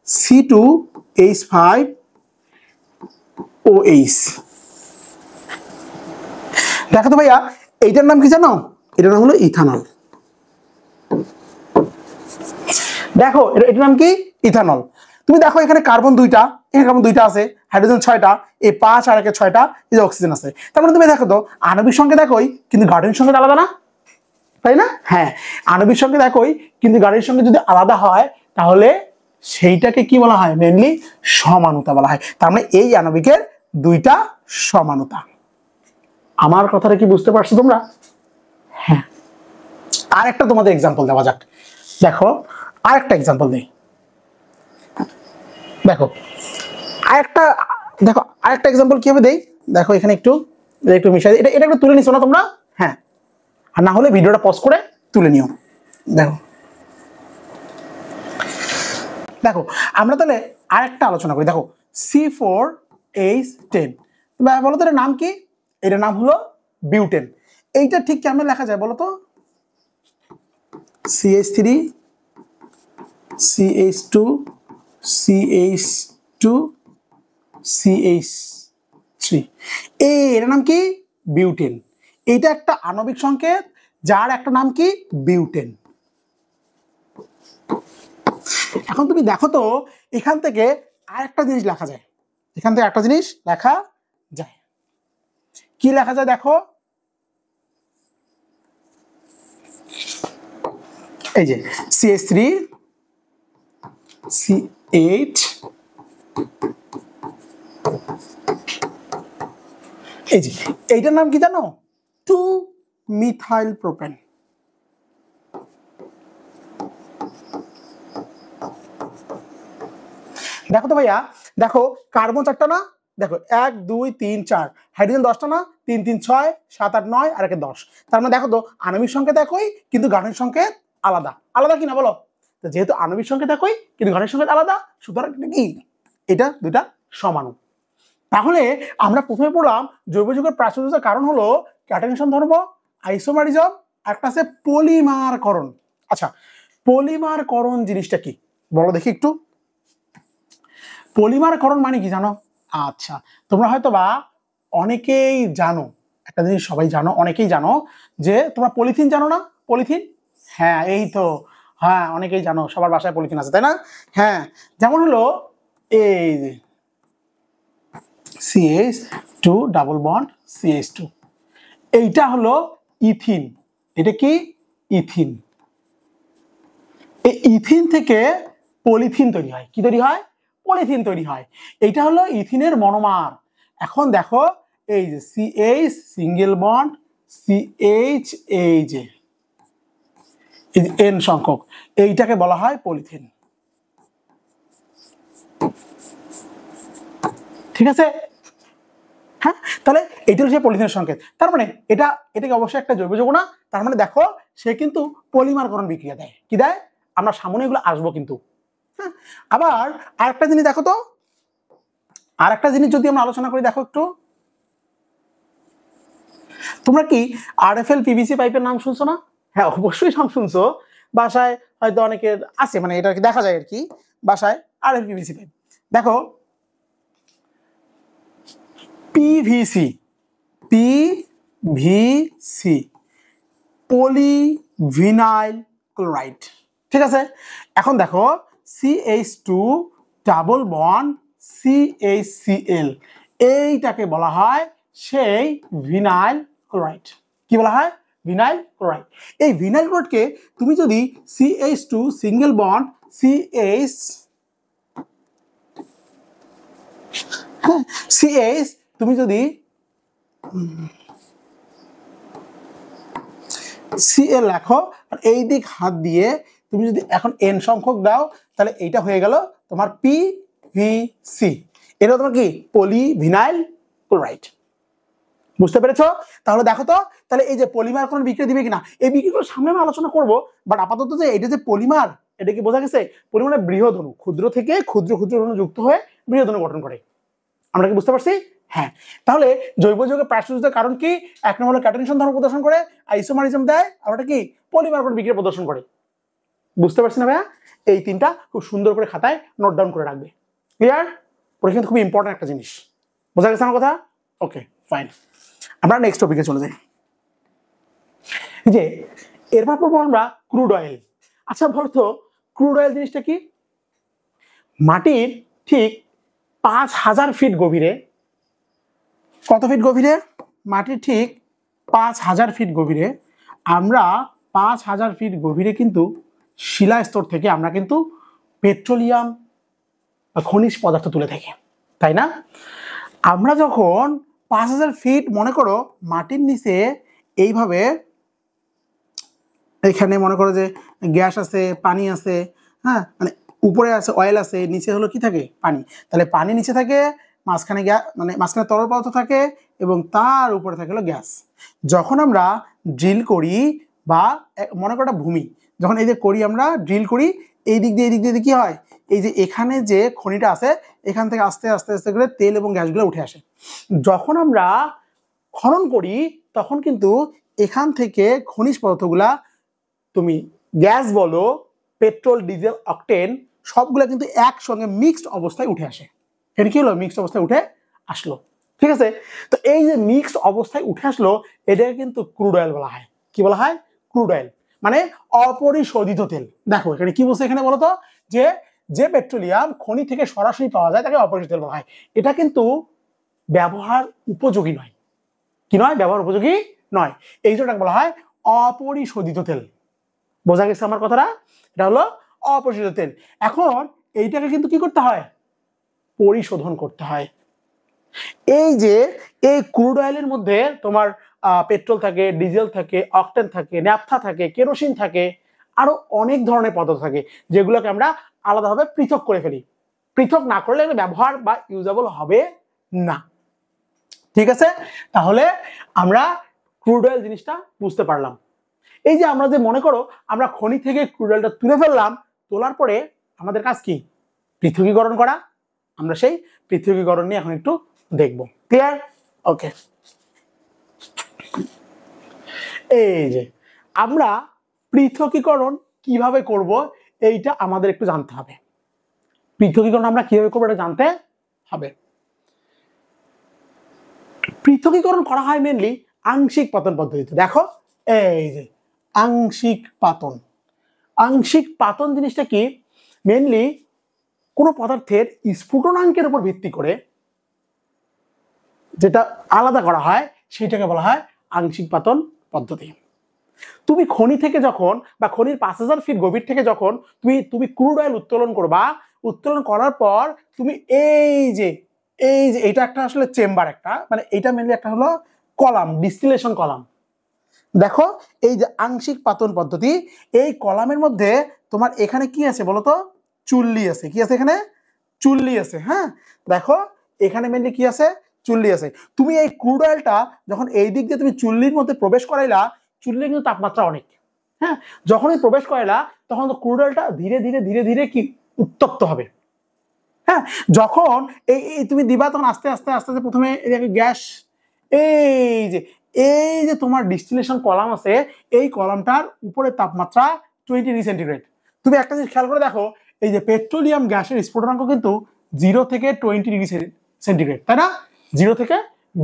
C2H5OH। দেখো তো ভাইয়া, এইটার নাম কি জানো? এটার নাম হলো ইথানল। দেখো এটার নাম কি? ইথানল। তুমি দেখো এখানে কার্বন দুইটা, এখানে কার্বন দুইটা আছে, হাইড্রোজেন 6টা, এই 5 আর একে 6টা, এই যে অক্সিজেন আছে। তার মানে তুমি দেখো তো আণবিক সংকেত একই কিন্তু গাঠনিক সংকেত আলাদা না, তাই না? হ্যাঁ, আণবিক সংকেত একই কিন্তু গাঠনিক সংকেত যদি আলাদা হয় তাহলে সেইটাকে কি বলা হয়? মেইনলি সমানুতা বলা হয়। তার মানে এই আণবিকের দুইটা সমানুতা। আমার কথাটা কি বুঝতে পারছো তোমরা? হ্যাঁ, আর একটা তোমাদের এক্সাম্পল দেওয়া যাক। দেখো আরেকটা এক্সাম্পল দেই। দেখো আরেকটা এক্সাম্পল কিভাবে দেই। দেখো এখানে একটু একটু মিশাই, এটা এটা একটু তুলে নিছো না তোমরা? হ্যাঁ, আর না হলে ভিডিওটা পজ করে তুলে নিও। দেখো দেখো আমরা তাহলে আরেকটা আলোচনা করি। দেখো C4H10, বলো তো এটার নাম কি? এটার নাম হলো বিউটেন। এইটা ঠিক কেমন লেখা যায় বলো তো? CH3 CH2 CH2 CH3, এর নাম কি? বিউটেন। এইটা একটা আণবিক সংকেত যার একটা নাম কি? বিউটেন। এখন তুমি দেখো তো এখান থেকে আরেকটা জিনিস লেখা যায়, এখান থেকে একটা জিনিস লেখা যায়। কি লেখা যায় দেখো, এই যে CH3 CH, এই যে এইটার নাম কি জানো? 2 মিথাইল প্রোপেন। দেখো তো ভাইয়া, দেখো কার্বন 4টা না, দেখো 1 2 3 4, হাইড্রোজেন 10টা না, 3 3 6 7 8 9 আর একে 10। তার মানে দেখো তো আণবিক সংকেত একই কিন্তু গাঠনিক সংকেত আলাদা। আলাদা কি না বলো? তো যেহেতু আণবিক সংকেত একই কিন্তু গাঠনিক সংকেত আলাদা, সুতরাং কি এটা দুইটা সমাণু। তাহলে আমরা প্রথমে পড়লাম জৈব যৌগের প্রাচুর্যের কারণ হলো ক্যাটায়নেশন ধর্ম, আইসোমারিজম, একটা আছে পলিমারকরণ। আচ্ছা, পলিমারকরণ জিনিসটা কি বলো দেখি একটু। পলিমারকরণ মানে কি জানো? আচ্ছা, তোমরা হয়তো বা অনেকেই জানো, একটা জিনিস সবাই জানো, অনেকেই জানো যে তোমরা পলিথিন জানো না? পলিথিন, হ্যাঁ এই তো, হ্যাঁ অনেকেই জানো, সবার বাসায় পলিথিন আছে তাই না? হ্যাঁ, যেমন হলো এই যে CH2 ডাবল বন্ড CH2, এইটা হলো ইথিন। এটা কি? ইথিন। এই ইথিন থেকে পলিথিন তৈরি হয়। কি তৈরি হয়? পলিথিন তৈরি হয়। এইটা হলো ইথিনের মনোমার। এখন দেখো এই যে CH সিঙ্গেল বন্ড CH, এই যে N সংখ্যক, এইটাকে বলা হয় পলিথিন। ঠিক আছে? হ্যাঁ, তাহলে এটা হচ্ছে পলিথিনের সংকেত। তার মানে এটাকে অবশ্যই একটা জৈব যৌগ না। তার মানে দেখো সে কিন্তু পলিমারকরণ বিক্রিয়া দেয়। কি দেয়? আমরা সামনে এগুলো আসবো কিন্তু। হ্যাঁ, আবার আরেকটা জিনিস দেখো তো, আর একটা জিনিস যদি আমরা আলোচনা করি, দেখো একটু, তোমরা কি আরএফএল পিভিসি পাইপের নাম শুনছো না? হ্যাঁ, অবশ্যই নাম শুনছো। বাসায় হয়তো অনেকের আছে, মানে এটা দেখা যায় আর কি বাসায় আরএফএল পিভিসি পাইপ। দেখো পিভিসি, পিভিসি পলিভিনাইল ক্লোরাইড, ঠিক আছে। এখন দেখো CH2 ডাবল বন্ড CHCl, এইটাকে বলা হয় সেই ভিনাইল ক্লোরাইড। কি বলা হয়? Vinyl chloride. এই ভিনাইল ক্লোরাইডকে তুমি যদি CH2 সিঙ্গেল বন্ড CH তুমি যদি Cl লেখো, আর এই দিক হাত দিয়ে তুমি যদি এখন N সংখ্যক দাও, তাহলে এইটা হয়ে গেল তোমার PVC। এটা তোমার কি? Polyvinyl chloride. বুঝতে পেরেছো? তাহলে দেখো তো, তাহলে এই যে পলিমার কোন বিক্রিয়া দিবে কিনা, এই বিক্রিয়াগুলো সামনে আমি আলোচনা করবো, বাট আপাতত যে এটা যে পলিমার, এটা কি বোঝা গেছে? পলিমার বৃহৎ অণু, ক্ষুদ্র থেকে ক্ষুদ্র ক্ষুদ্র অণু যুক্ত হয়ে বৃহৎ অণু গঠন করে। আমরা কি বুঝতে পারছি? হ্যাঁ। তাহলে জৈব যৌগের প্রাসঙ্গিকতার কারণ কি? এক নম্বর হলো ক্যাটায়নিশন ধর্ম প্রদর্শন করে, আইসোমারিজম দেয়, আর ওটা কি? পলিমার কোন বিক্রিয়া প্রদর্শন করে। বুঝতে পারছি না ভাইয়া? এই তিনটা খুব সুন্দর করে খাতায় নোট ডাউন করে রাখবে। ক্লিয়ার? ওটা কিন্তু খুব ইম্পর্টেন্ট একটা জিনিস। বোঝা গেছে আমার কথা? ওকে, ফাইন। আমরা নেক্সট টপিকে চলে যাই। যে এরপর পড়বো আমরা ক্রুড অয়েল। আচ্ছা বলতো, ক্রুড অয়েল জিনিসটা কি? মাটির ঠিক 5000 ফিট গভীরে, কত ফিট গভীরে? মাটির ঠিক 5000 ফিট গভীরে, আমরা 5000 ফিট গভীরে কিন্তু শিলা স্তর থেকে আমরা কিন্তু পেট্রোলিয়াম বা খনিজ পদার্থ তুলে থাকি, তাই না? আমরা যখন 5000 ফিট, মনে করো মাটির নিচে এইভাবে, এখানে মনে করো যে গ্যাস আছে, পানি আছে, হ্যাঁ, মানে উপরে আছে অয়েল আছে, নিচে হলো কি থাকে? পানি। তাহলে পানি নিচে থাকে, মাঝখানে গ্যাস, মানে মাঝখানে তরল পদার্থ থাকে, এবং তার উপরে থাকে হলো গ্যাস। যখন আমরা ড্রিল করি, বা মনে করো একটা ভূমি যখন এই যে করি, আমরা ড্রিল করি, এই দিক দিয়ে কি হয়? এই যে এখানে যে খনিটা আছে, এখান থেকে আস্তে আস্তে আস্তে করে তেল এবং গ্যাসগুলো উঠে আসে। যখন আমরা খনন করি, তখন কিন্তু এখান থেকে খনিজ পদার্থগুলা, তুমি গ্যাস বলো, পেট্রোল, ডিজেল, অকটেন, সবগুলো কিন্তু একসঙ্গে মিক্সড অবস্থায় উঠে আসে। এটা কি হলো? মিক্সড অবস্থায় উঠে আসলো, ঠিক আছে। তো এই যে মিক্সড অবস্থায় উঠে আসলো, এটাকে কিন্তু ক্রুড অয়েল বলা হয়। কি বলা হয়? ক্রুড অয়েল, মানে অপরিশোধিত তেল। দেখো এখানে কি বলছে, এখানে বলো তো, যে যে পেট্রোলিয়াম খনি থেকে সরাসরি পাওয়া যায় তাকে অপরিশোধিত তেল বলা হয়। এটা কিন্তু ব্যবহার উপযোগী নয়। কি নয়? ব্যবহার উপযোগী নয়। এই জন্য বলা হয় অপরিশোধিত তেল। বোঝা গেছে আমার কথাটা? এটা হলো অপরিশোধিত তেল। এখন এইটাকে কিন্তু কি করতে হয়? পরিশোধন করতে হয়। এই যে এই ক্রুড অয়েলের মধ্যে তোমার পেট্রোল থাকে, ডিজেল থাকে, অকটেন থাকে, ন্যাপথা থাকে, কেরোসিন থাকে, আরো অনেক ধরনের পদার্থ থাকে, যেগুলোকে আমরা আলাদাভাবে পৃথক করে ফেলি। পৃথক না করলে ব্যবহার বা ইউজেবল হবে না, ঠিক আছে। তাহলে আমরা ক্রুড অয়েল জিনিসটা বুঝতে পারলাম। এই যে আমরা যে মনে করো আমরা খনি থেকে ক্রুড অয়েলটা তুলে ফেললাম, তোলার পরে আমাদের কাজ কি? পৃথকীকরণ করা। আমরা সেই পৃথকীকরণ নিয়ে এখন একটু দেখব। ক্লিয়ার? ওকে। এই যে আমরা পৃথকীকরণ কিভাবে করব, এইটা আমাদের একটু জানতে হবে। পৃথকীকরণ আমরা কিভাবে করবো এটা জানতে হবে। পৃথকীকরণ করা হয় মেনলি আংশিক পাতন পদ্ধতিতে। দেখো এই যে আংশিক পাতন। আংশিক পাতন জিনিসটা কি? মেনলি কোনো পদার্থের স্ফুটনাঙ্কের উপর ভিত্তি করে যেটা আলাদা করা হয়, সেটাকে বলা হয় আংশিক পাতন পদ্ধতি। তুমি খনি থেকে যখন, বা খনির 5000 ফিট গভীর থেকে যখন তুমি ক্রুড অয়েল উত্তোলন করবা, উত্তোলন করার পর তুমি এই যে এটা একটা আসলে চেম্বার, একটা মানে এটা মেনলি একটা হলো কলাম, ডিস্টিলেশন কলাম। দেখো এই যে আংশিক পাতন পদ্ধতি, এই কলামের মধ্যে তোমার এখানে কি আছে বলতো? চুল্লি আছে। কি আছে এখানে? চুল্লি আছে। হ্যাঁ, দেখো এখানে মেনলি কি আছে? চুল্লি আছে। তুমি এই ক্রুড অয়েলটা যখন এই দিক দিয়ে তুমি চুল্লির মধ্যে প্রবেশ করাইলা, চুল্লির কিন্তু তাপমাত্রা অনেক। হ্যাঁ, যখনই প্রবেশ করাইলা, তখন তো ক্রুড অয়েলটা ধীরে ধীরে ধীরে ধীরে কি উত্তপ্ত হবে। হ্যাঁ, যখন এই তুমি দিবা তখন আস্তে আস্তে আস্তে আস্তে প্রথমে গ্যাস, এই যে তোমার ডিস্টিলেশন কলাম আছে, এই কলামটার উপরে তাপমাত্রা 20 ডিগ্রি সেন্টিগ্রেড। তুমি একটা জিনিস খেয়াল করে দেখো, এই যে পেট্রোলিয়াম গ্যাসের স্ফুটনাঙ্ক কিন্তু 0 থেকে 20 ডিগ্রি সেন্টিগ্রেড, তাই না? 0 থেকে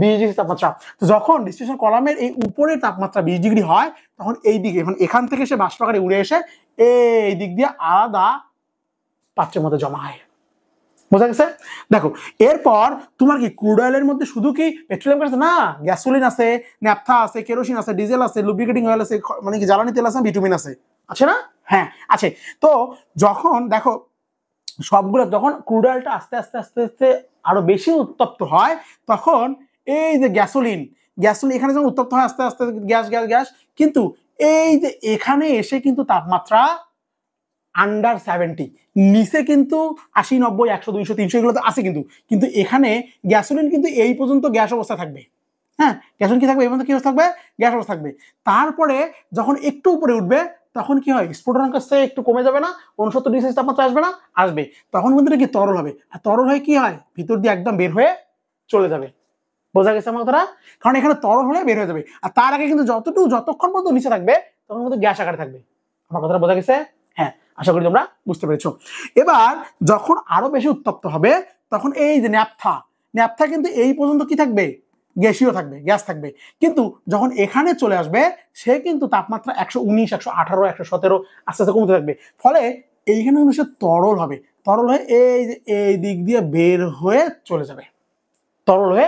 20 ডিগ্রি তাপমাত্রা। তো যখন ডিস্টিলেশন কলামের এই উপরের তাপমাত্রা 20 ডিগ্রি হয়, তখন এই দিকে এখান থেকে সে বাষ্প আকারে উড়ে এসে এই দিক দিয়ে আলাদা পাত্রের মধ্যে জমা হয়। বোঝা গেছে? দেখো, এরপর তোমার কি ক্রুড অয়েলের মধ্যে শুধু কি পেট্রোলিয়াম গ্যাস না, গ্যাসোলিন আছে, ন্যাপথা আছে, কেরোসিন আছে, ডিজেল আছে, লুব্রিকেটিং অয়েল আছে, মানে কি জ্বালানি তেল আছে, বিটুমিন আছে, আছে না? হ্যাঁ আছে। তো যখন দেখো সবগুলো, যখন ক্রুড অয়েলটা আস্তে আস্তে আস্তে আস্তে আরো বেশি উত্তপ্ত হয়, তখন এই যে গ্যাসোলিন এখানে যখন উত্তপ্ত হয় আস্তে আস্তে গ্যাস গ্যাস গ্যাস, কিন্তু এই যে এখানে এসে কিন্তু তাপমাত্রা আন্ডার 70, নিচে কিন্তু 80, 90, 100, 200, 300 এগুলো তো আছে, কিন্তু এখানে গ্যাসোলিন কিন্তু এই পর্যন্ত গ্যাস অবস্থা থাকবে। হ্যাঁ, গ্যাসোলিন কি থাকবে? এই পর্যন্ত কি অবস্থা থাকবে? গ্যাস অবস্থা থাকবে। তারপরে যখন একটু উপরে উঠবে, তখন কি হয়? স্ফুটনাঙ্ক একটু কমে যাবে না? 69 ডিগ্রি সেলসিয়াস তাপমাত্রা আসবে না? আসবে। তখন কিন্তু এটা কি তরল হবে, আর তরল হয়ে কি হয়? ভিতর দিয়ে একদম বের হয়ে চলে যাবে। বোঝা গেছে আমার কথাটা? কারণ এখানে তরল হলে বের হয়ে যাবে, আর তার আগে কিন্তু যতক্ষণ পর্যন্ত নিচে থাকবে তখন কিন্তু গ্যাস আকারে থাকবে। আমার কথাটা বোঝা গেছে? হ্যাঁ, আশা করি তোমরা বুঝতে পেরেছো। এবার যখন আরো বেশি উত্তপ্ত হবে, তখন এই যে ন্যাপথা কিন্তু এই পর্যন্ত কি থাকবে? গ্যাসীয় থাকবে, গ্যাস থাকবে। কিন্তু যখন এখানে চলে আসবে, সে কিন্তু তাপমাত্রা 119, 118, 117 আস্তে আস্তে কমতে থাকবে। ফলে এইখানে কিন্তু সে তরল হবে, তরল হয়ে এই দিক দিয়ে বের হয়ে চলে যাবে, তরল হয়ে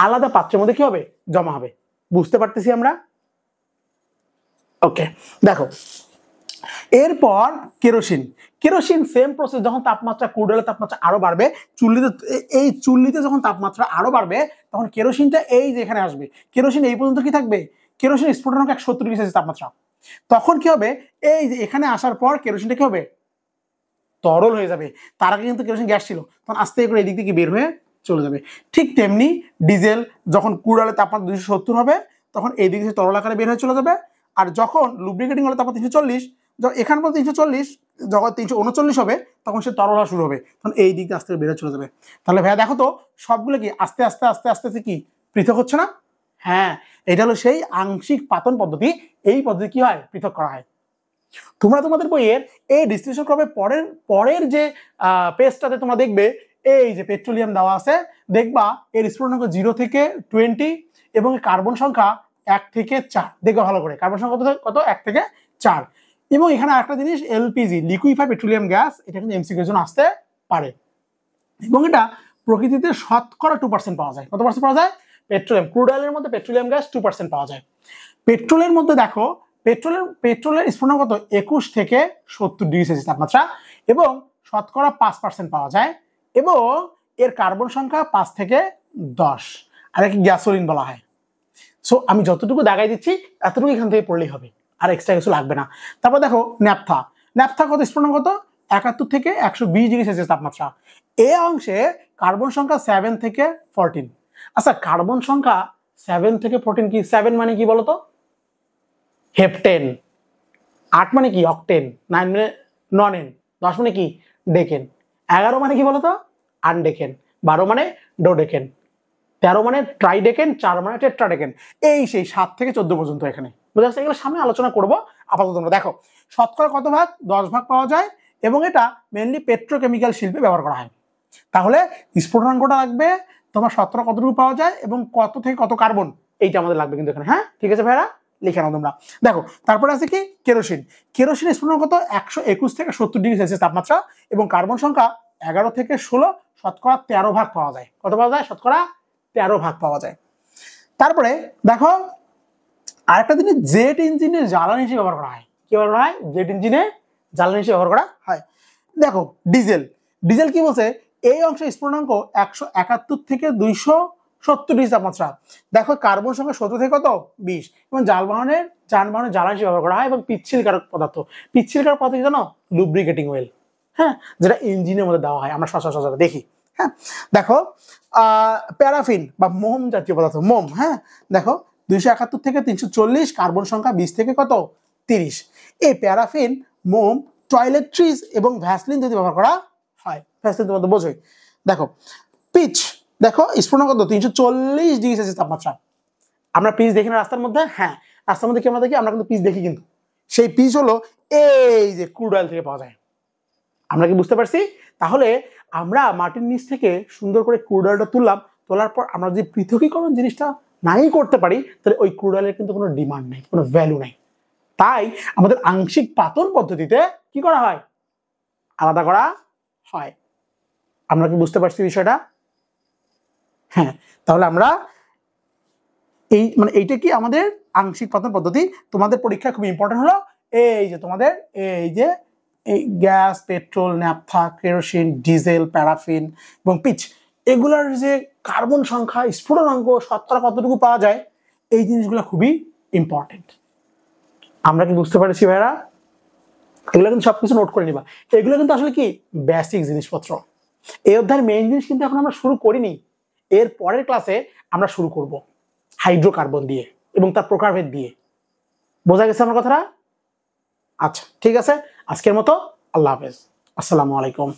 আলাদা পাত্রের মধ্যে কি হবে? জমা হবে। বুঝতে পারতেছি আমরা? ওকে, দেখো এরপর কেরোসিন সেম প্রসেস। যখন তাপমাত্রা, ক্রুড অয়েলের তাপমাত্রা আরো বাড়বে, চুল্লিতে যখন তাপমাত্রা আরো বাড়বে, তখন কেরোসিনটা এই যে এখানে আসবে। কেরোসিন এই পর্যন্ত কি থাকবে? কেরোসিন স্ফুটনাঙ্ক 170 ডিগ্রি সেলসিয়াস তাপমাত্রা। তখন কি হবে? এই যে এখানে আসার পর কেরোসিনটা কি হবে? তরল হয়ে যাবে। তার আগে কিন্তু কেরোসিন গ্যাস ছিল, তখন আস্তে করে এই দিক থেকে বের হয়ে চলে যাবে। ঠিক তেমনি ডিজেল যখন ক্রুড অয়েলের তাপমাত্রা 270 হবে, তখন এই দিক থেকে তরল আকারে বের হয়ে চলে যাবে। আর যখন লুব্রিকেটিং অয়েলের তাপমাত্রা 340, এখান পর্যন্ত 340, যখন 339 হবে, তখন সে তরল হওয়া শুরু হবে, তখন এই দিক দিয়ে আস্তে করে বের হয়ে চলে যাবে। তাহলে ভাইয়া দেখো তো, সবগুলো কি আস্তে আস্তে আস্তে আস্তে আস্তে কি পৃথক হচ্ছে না? হ্যাঁ, এটা হলো সেই আংশিক পাতন পদ্ধতি। এই পদ্ধতি কি হয়? পৃথক করা হয়। তোমরা তোমাদের বইয়ের এই ডিস্টিলেশন ক্রমের পরের যে পেজটাতে তোমরা দেখবে, এই যে পেট্রোলিয়াম দেওয়া আছে, দেখবা এর স্ফুটনাঙ্ক 0 থেকে 20 এবং কার্বন সংখ্যা 1 থেকে 4। দেখবা ভালো করে, কার্বন সংখ্যা কত? 1 থেকে 4। এবং এখানে আরেকটা জিনিস, এলপিজি, লিকুইফাইড পেট্রোলিয়াম গ্যাস, এটা কিন্তু এমসিকিউর জন্য আসতে পারে। এবং এটা প্রকৃতিতে শতকরা 2% পাওয়া যায়। কত পার্সেন্ট পাওয়া যায়? পেট্রোলিয়াম, ক্রুড অয়েলের মধ্যে পেট্রোলিয়াম গ্যাস 2% পাওয়া যায়। পেট্রোলের মধ্যে দেখো, পেট্রোলের স্ফুটনাঙ্ক কত? 21 থেকে 70 ডিগ্রি সেলসিয়াস তাপমাত্রা, এবং শতকরা 5% পাওয়া যায়, এবং এর কার্বন সংখ্যা 5 থেকে 10, আর একে গ্যাসোলিন বলা হয়। সো আমি যতটুকু দেখাই দিচ্ছি এতটুকু এখান থেকে পড়লেই হবে, আর এক্সট্রা কিছু লাগবে না। তারপর দেখো ন্যাপথা কত? স্ফুটনাঙ্ক কত? 71 থেকে 120 ডিগ্রি সেলসিয়াস তাপমাত্রা। এই অংশে কার্বন সংখ্যা 7 থেকে 14। আচ্ছা, কার্বন সংখ্যা 7 থেকে 14 কি? 7 মানে কি বলতো? হেপটেন। 8 মানে কি? অকটেন। 9 মানে ননেন। 10 মানে কি? ডেকেন। 11 মানে কি বলতো? আনডেকেন। 12 মানে ডোডেকেন। 13 মানে ট্রাইডেকেন। 4 মানে টেট্রাডেকেন। এই সেই 7 থেকে 14 পর্যন্ত এখানে বুঝা যাচ্ছে। এগুলো সামনে আলোচনা করবো। আপাতত তোমরা দেখো শতকরা কত ভাগ? 10 ভাগ পাওয়া যায়, এবং এটা মেনলি পেট্রোকেমিক্যাল শিল্পে ব্যবহার করা হয়। তাহলে স্ফুটনাঙ্কটা লাগবে তোমার, শতকরা কতটুকু পাওয়া যায় এবং কত থেকে কত কার্বন, এইটা আমাদের লাগবে কিন্তু এখানে। হ্যাঁ, ঠিক আছে ভাইরা, লিখে নাও তোমরা। দেখো তারপরে আছে কি? কেরোসিনের স্ফুটনাঙ্ক কত? 121 থেকে 70 ডিগ্রি সেলসিয়াস তাপমাত্রা, এবং কার্বন সংখ্যা 11 থেকে 16, শতকরা 13 ভাগ পাওয়া যায়। কত পাওয়া যায়? শতকরা 13 ভাগ পাওয়া যায়। তারপরে দেখো আরেকটা জিনিস, জেট ইঞ্জিনের জ্বালানি হিসেবে ব্যবহার করা হয়। কি ব্যবহার করা হয়? জেট ইঞ্জিনে জ্বালানি হিসেবে ব্যবহার করা হয়। দেখো ডিজেল কি বলছে? এই অংশে স্ফুটনাঙ্ক 171 থেকে 270 ডিগ্রি তাপমাত্রা। দেখো কার্বন সংখ্যা 17 থেকে কত? 20, এবং যানবাহনের জ্বালানি হিসেবে ব্যবহার করা হয়, এবং পিচ্ছিলকারক পদার্থ কি জানো? Lubricating oil. হ্যাঁ, যেটা ইঞ্জিনের মধ্যে দেওয়া হয়, আমরা সচরাচর দেখি। হ্যাঁ, দেখো প্যারাফিন বা মোম জাতীয় পদার্থ, মোম। হ্যাঁ, দেখো 271 থেকে 340, কার্বন সংখ্যা 20 থেকে কত? 30। এই প্যারাফিন, মোম, টয়লেট্রিজ এবং ভ্যাসলিন যদি ব্যবহার করা হয়। ফ্যাসিলিটি তোমাদের বোঝোই। দেখো পিচ, দেখো স্ফুটনাঙ্ক কত 340 ডিগ্রি সেলসিয়াস তাপমাত্রা। আমরা পিচ দেখি না রাস্তার মধ্যে? হ্যাঁ, রাস্তার মধ্যে কি আমরা দেখি? আমরা কিন্তু পিচ দেখি, কিন্তু সেই পিচ হলো এই যে ক্রুড অয়েল থেকে পাওয়া যায়। আমরা কি বুঝতে পারছি? তাহলে আমরা মাটির নিচ থেকে সুন্দর করে ক্রুড অয়েলটা তুললাম, তোলার পর আমরা যদি পৃথকীকরণ জিনিসটা নাই করতে পারি, তাহলে ওই ক্রুড অয়েলের কিন্তু কোনো ডিমান্ড নাই, কোনো ভ্যালু নাই। তাই আমাদের আংশিক পাতন পদ্ধতিতে কি করা হয়? আলাদা করা হয়। আমরা কি বুঝতে পারছি বিষয়টা? হ্যাঁ, তাহলে আমরা এই মানে এইটা কি আমাদের আংশিক পাতন পদ্ধতি। তোমাদের পরীক্ষা খুব ইম্পর্টেন্ট হলো এই যে তোমাদের এই যে এই gas, petrol, naphtha, kerosene, diesel, paraffin এবং পিচ, এগুলার যে কার্বন সংখ্যা, স্ফুটনাঙ্ক, শতকরা কতটুকু পাওয়া যায়, এই জিনিসগুলো খুবই ইম্পর্টেন্ট। আমরা কি বুঝতে পারছি ভাইরা? এগুলো কিন্তু সবকিছু নোট করে নিবা। এগুলো কিন্তু আসলে কি বেসিক জিনিসপত্র। এই অধ্যায়ের মেইন জিনিস কিন্তু এখন আমরা শুরু করিনি। এর পরের ক্লাসে আমরা শুরু করব হাইড্রোকার্বন দিয়ে এবং তার প্রকারভেদ দিয়ে। বোঝা গেছে আমার কথাটা? আচ্ছা, ঠিক আছে, আজকের মতো আল্লাহ হাফেজ, আসসালামু আলাইকুম।